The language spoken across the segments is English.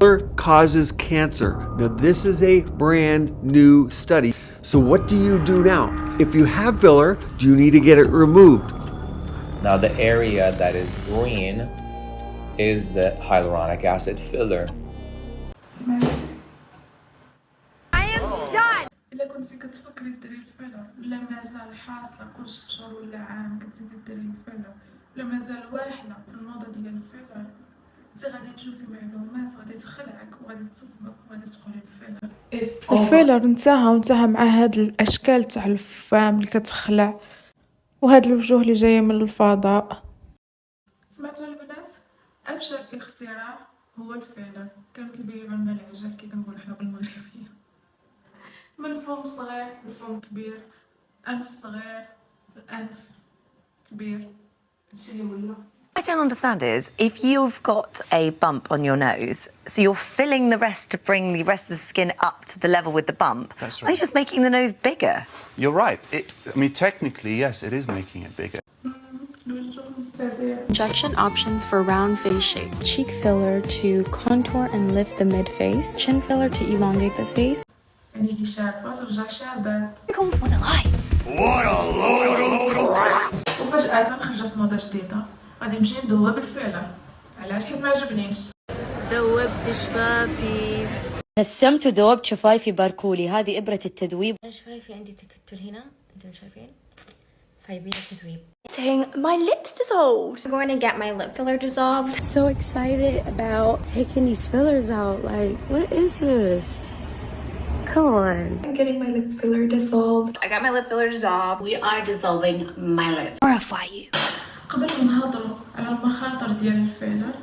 Filler causes cancer. Now, this is a brand new study. So what do you do now? If you have filler, do you need to get it removed? Now, the area that is green is the hyaluronic acid filler. I am done. إلا كنتي كتفكري ديري الفيلر ولا مازال حاصلة كل 6 شهور ولا عام كتزيدي ديري الفيلر ولا مازال واحلة في الموضة ديال الفيلر، انت غادي تشوفي معلومات غادي تخلعك وغادي تصدمك وغادي تقولي الفيلر انتهى مع هاد الاشكال تاع الفام اللي كتخلع وهاد الوجوه اللي جايه من الفضاء. سمعتوا البنات؟ افشل اختراع هو الفيلر. كانوا كيبيعوا لنا العجل كي كنقولوا حنا بالمغربيه، من فم صغير لفم كبير، انف صغير الانف كبير، هادشي اللي ولا. What I don't understand is if you've got a bump on your nose, so you're filling the rest to bring the rest of the skin up to the level with the bump. That's right. Are you just making the nose bigger? You're right. I mean, technically, yes, it is making it bigger. Injection options for round face shape. Cheek filler to contour and lift the mid-face. Chin filler to elongate the face. يعني اللي شافها ترجع شابة. Pickles was alive. وفجأة خرجت موضة جديدة، غادي نمشي ندوب الفيلر. علاش؟ حيت ما عجبنيش. ذوبت شفافي. نسمت ذوبت شفايفي باركولي. هذه إبرة التذويب. شفايفي عندي تكتل هنا، انتم شايفين؟ فيبين التذويب. Saying my lips dissolved. I'm going to get my lip filler dissolved. So excited about taking these fillers out. Like, what is this? Come on. I'm getting my lip filler dissolved. I got my lip filler dissolved. We are dissolving my lip. Horrify you. قبل ما نهضروا على المخاطر ديال الفيلر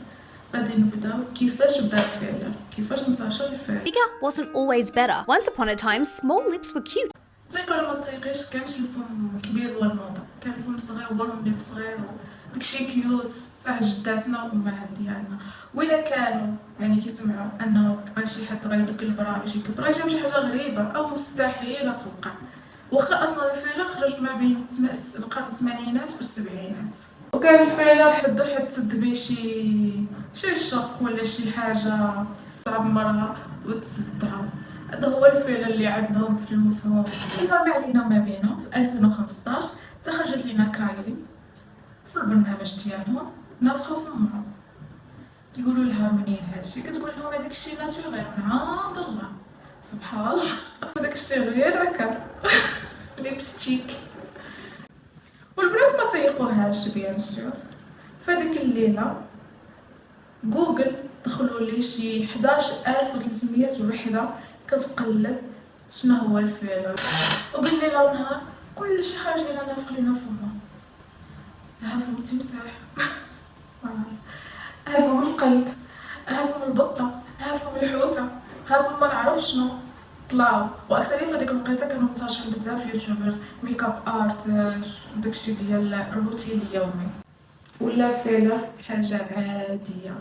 غادي نبداو كيفاش بدا الفيلر، كيفاش انتشر الفيلر. Bigger wasn't always better. Once upon a time, small lips were cute. تيقوا ولا ما تيقيش، كانش الفم كبير هو الموضة، كان الفم صغير هو النيف صغير وداكشي كيوت فاه جداتنا وامهات ديالنا. وإلا كانوا يعني كيسمعوا انه شي حد غيدك البرا باش يكبر غيجيهم شي حاجه غريبه او مستحيله توقع، واخا اصلا الفيلر خرج ما بين القرن الثمانينات والسبعينات، وكان الفيلر حدو حد تسد بيه شي شق ولا شي حاجه تعب مرة وتسدها. هذا هو الفيلر اللي عندهم في المفهوم. ما علينا ما بينه في 2015 تخرجت لنا كايلي في البرنامج ديالهم نافخه فمها، كيقولوا لها منين هادشي، كتقول لهم هذاك الشيء ناتوريل من عند الله سبحان الله، هذاك الشيء غير هكا ليبستيك. والبنات ما تيقوهاش بيان سور. فهاديك الليله جوجل دخلوا لي شي 11300 وحده كتقلب شنو هو الفيلر، وبالليل ونهار كل شي خارج لنا نافخ لينا فمها. ها فم التمساح، ها فم القلب، ها فم البطه، ها فم الحوته، ها فم ما نعرف شنو طلعوا. واكثريه في هذيك الوقيته كانوا منتشرين بزاف يوتيوبرز ميك اب ارت داكشي ديال الروتين اليومي. ولا الفيلر حاجه عاديه،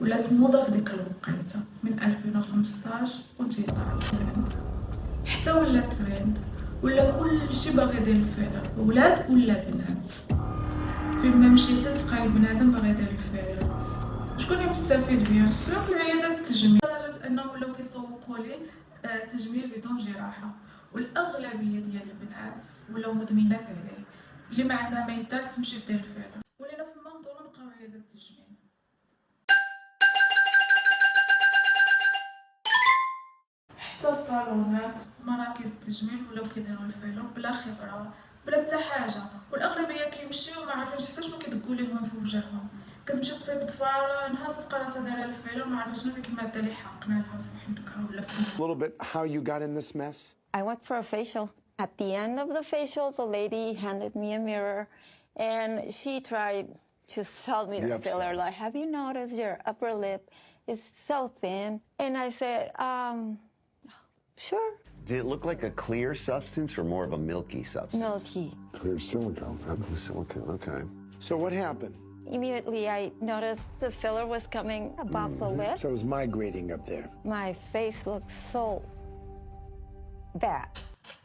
ولات موضه في ديك الوقيته من 2015 وتيطلع الترند، حتى ولا الترند ولا كلشي باغي يدير الفيلر، ولاد ولا بنات. فين ما مشيتي تلقاي بنادم باغي يدير الفيلر. شكون اللي مستفيد بيان سور؟ العيادات التجميل، لدرجه انهم ولاو كيسوقوا ليه تجميل بدون جراحه، والاغلبيه ديال البنات ولاو مدمنات عليه، اللي ما عندها ما يدار تمشي دير الفيلر. ولينا في المنظور نبقاو عيادات التجميل. حتى الصالونات مراكز التجميل ولاو كيديروا الفيلر بلا خبره بلا حتى حاجه، والاغلبيه كيمشيو ما عارفينش حتى شنو كيدقوا ليهم في وجههم. كتمشي تصيب ضفاره نهار تلقى راسها دايره الفيلر ما عارفه شنو ديك الماده اللي حقنا لها في حنكها ولا في. A little bit how you got in this mess? I went for a facial. At the end of the facial, the lady handed me a mirror and she tried to sell me the filler. Like, have you noticed your upper lip is so thin? And I said, sure. Did it look like a clear substance or more of a milky substance? Milky. Clear silicone. Clear silicone. Okay. So what happened? Immediately, I noticed the filler was coming above the lip. So it was migrating up there. My face looked so bad.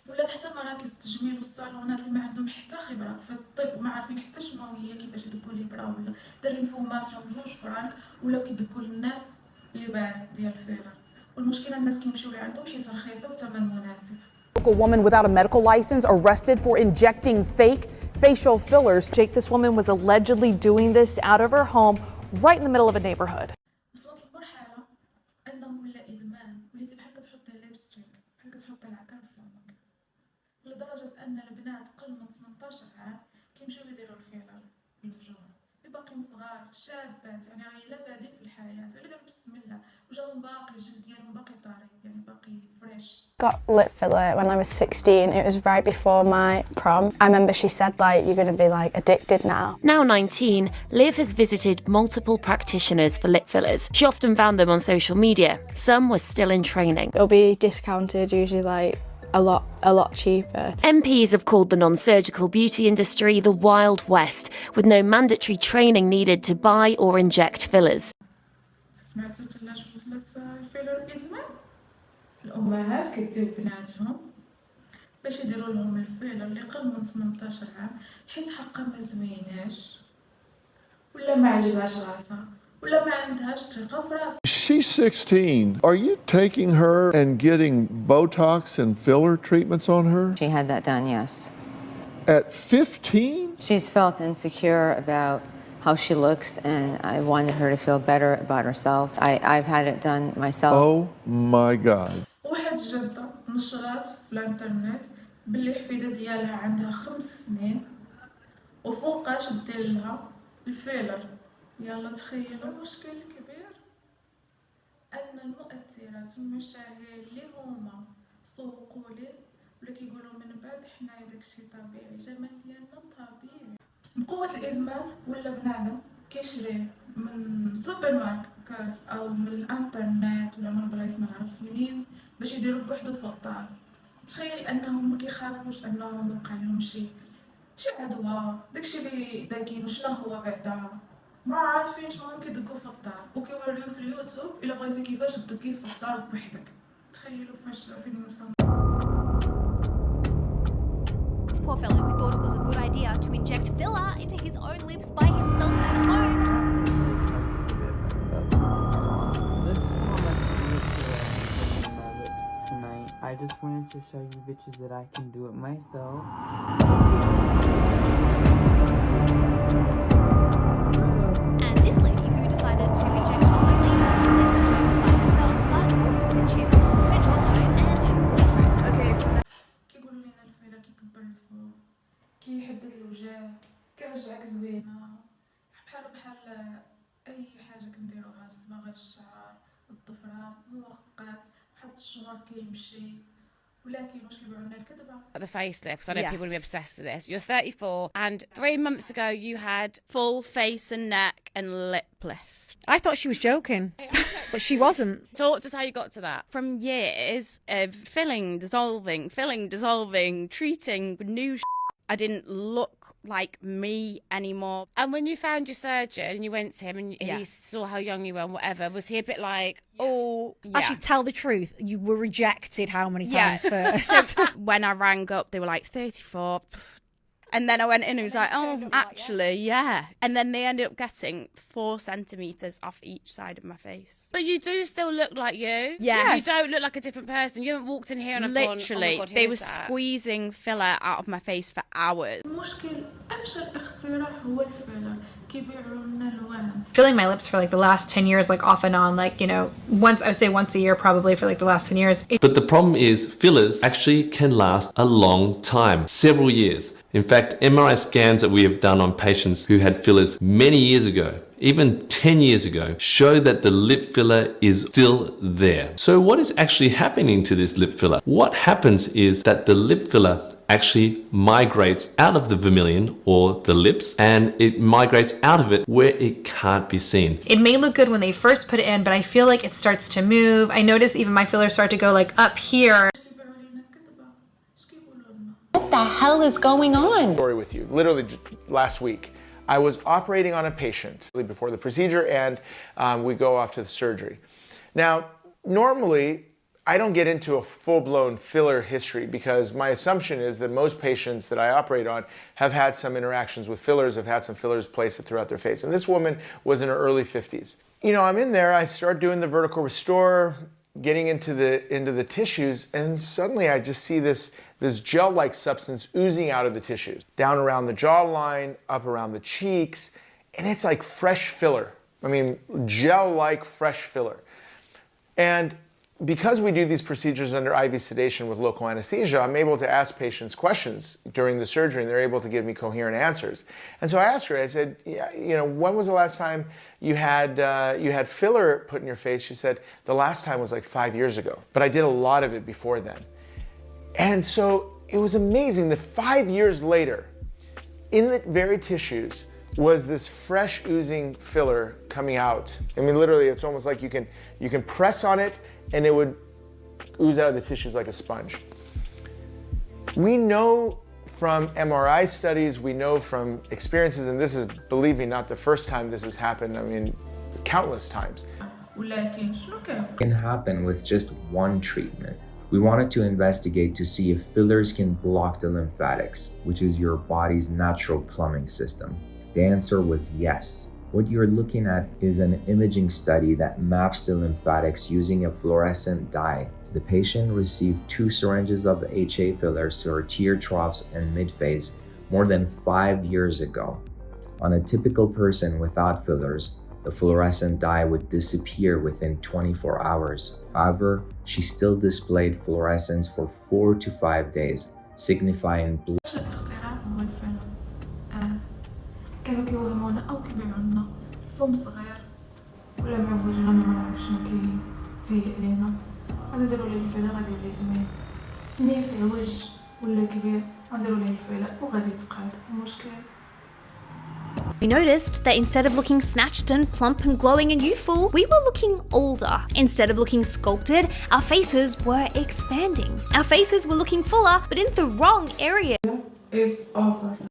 ولات حتى مراكز التجميل والصالونات اللي ما عندهم حتى خبره في الطب وما عارفين حتى شنو هي كيفاش يدكوا لي برا ولا دايرين فوماسيون بجوج فرانك ولاو كيدكوا للناس اللي بارد ديال الفيلر، والمشكلة الناس كيمشيو لعندهم حيت رخيصة وثمن مناسب. A woman without a medical license arrested for injecting fake facial fillers. Jake, this woman was allegedly doing this out of her home right in the middle of a neighborhood. وصلت لمرحلة أنه ولا إدمان، وليتي بحال كتحطي الليبستيك، بحال كتحطي العكا في فمك، لدرجة أن البنات قل من 18 عام كيمشيو يديروا الفيلر للوجه، اللي باقيين صغار شابات، يعني راهي لا بادين في الحياة، اللي قالوا بسم الله وجاهم باقي الجلد ديالهم باقي طري، يعني باقي فريش. Got lip filler when I was 16. It was right before my prom. I remember she said, like, you're going to be, like, addicted now. Now 19, Liv has visited multiple practitioners for lip fillers. She often found them on social media. Some were still in training. It'll be discounted, usually, like, a lot cheaper. MPs have called the non-surgical beauty industry the Wild West, with no mandatory training needed to buy or inject fillers. سمعتوا تلاش وصلت الفيلر الإدمان؟ الأمهات كيديو بناتهم باش يديروا لهم الفيلر اللي قل من 18 عام حيت حقا ما زويناش ولا ما عجبهاش راسها ولا ما عندهاش ثقة في راسها. She's 16. Are you taking her and getting Botox and filler treatments on her? She had that done, yes. At 15? She's felt insecure about how she looks, and I wanted her to feel better about herself. I've had it done myself. Oh my God. واحد الجدة نشرات في الانترنت باللي حفيدة ديالها عندها 5 سنين وفوقاش دير لها الفيلر. يلا تخيلوا المشكل الكبير أن المؤثرات والمشاهير اللي هما سوقوا ليه ولا كيقولوا من بعد حنايا داكشي طبيعي، جمال ديالنا طبيعي. بقوة الإدمان ولا بنادم كيشري من سوبر ماركت أو من الانترنت ولا من بلايص ما نعرف منين باش يديروا بوحدو في الدار. تخيلي أنهم ما كيخافوش أنهم يوقع لهم شي عدوى، داكشي اللي داكين وشنو هو بعدا ما عارفين شنو كيدقوا في الدار وكيوريو في اليوتيوب إلا بغيتي كيفاش تدقيه في الدار بوحدك. تخيلوا فين وصلنا. This poor fellow who thought it was a good idea to inject filler into his own lips by himself at home. This is how much you my lips tonight. I just wanted to show you bitches that I can do it myself. And this lady who decided to inject not only her lips at home by herself, but also her chin, her jawline, and her boyfriend. Okay, so كيقولوا لنا الفيلر كيكبر الفوق، كيحدد الوجه، كيرجعك زوينة، بحال أي حاجة كنديروها لصباغة الشعر، الضفران، مؤقت، بحال الشهر كيمشي. ولكن واش كيبيعوا لنا الكذبة؟ The facelift, because I know people will be obsessed with this. You're 34, and 3 months ago you had full face and neck and lip lift. I thought she was joking, but she wasn't. Talk to us how you got to that. From years of filling, dissolving, treating new I didn't look like me anymore. And when you found your surgeon and you went to him and he saw how young you were and whatever, was he a bit like, oh, yeah. Actually, tell the truth. You were rejected how many times first? So when I rang up, they were like 34. And then I went in and he was like, oh, actually, yeah. And then they ended up getting 4 centimetres off each side of my face. But you do still look like you. Yes. You don't look like a different person. You haven't walked in here and I've gone, Literally, oh my God, they who were is that? squeezing filler out of my face for hours. المشكل أفشل اختراع هو الفيلر. كيبيعوا لنا الوان. Filling my lips for like the last 10 years, like off and on, like, you know, I would say once a year probably for like the last 10 years. But the problem is fillers actually can last a long time, several years. In fact, MRI scans that we have done on patients who had fillers many years ago, even 10 years ago, show that the lip filler is still there. So what is actually happening to this lip filler? What happens is that the lip filler actually migrates out of the vermilion or the lips, and it migrates out of it where it can't be seen. It may look good when they first put it in, but I feel like it starts to move. I notice even my fillers start to go like up here. What the hell is going on? Story with you. Literally just last week, I was operating on a patient before the procedure, and we go off to the surgery. Now, normally, I don't get into a full-blown filler history because my assumption is that most patients that I operate on have had some interactions with fillers, have had some fillers placed throughout their face. And this woman was in her early 50s. You know, I'm in there, I start doing the vertical restore, getting into the tissues, and suddenly I just see this gel-like substance oozing out of the tissues, down around the jawline, up around the cheeks, and it's like fresh filler. I mean, gel-like fresh filler. And because we do these procedures under IV sedation with local anesthesia, I'm able to ask patients questions during the surgery, and they're able to give me coherent answers. And so I asked her, I said, yeah, you know, when was the last time you had filler put in your face? She said, the last time was like 5 years ago, but I did a lot of it before then. And so it was amazing that 5 years later, in the very tissues, was this fresh oozing filler coming out. I mean, literally, it's almost like you can press on it and it would ooze out of the tissues like a sponge. We know from MRI studies, we know from experiences, and this is, believe me, not the first time this has happened, I mean, countless times. It can happen with just one treatment. We wanted to investigate to see if fillers can block the lymphatics, which is your body's natural plumbing system. The answer was yes. What you're looking at is an imaging study that maps the lymphatics using a fluorescent dye. The patient received 2 syringes of HA fillers to her tear troughs and midface more than 5 years ago. On a typical person without fillers, the fluorescent dye would disappear within 24 hours. However, she still displayed fluorescence for 4 to 5 days, signifying blood. كانوا كيوهمونا او كيبيعولنا فم صغير ولا معوج ولا ما عرف شنو كيتهيأ لينا غادي يديروا ليه الفيلر غادي يولي زوين ملي في عوج ولا كبير غنديروا ليه الفيلر وغادي يتقاد المشكل. We noticed that instead of looking snatched and plump and glowing and youthful, we were looking older. Instead of looking sculpted, our faces were expanding. Our faces were looking fuller, but in the wrong area. Is over.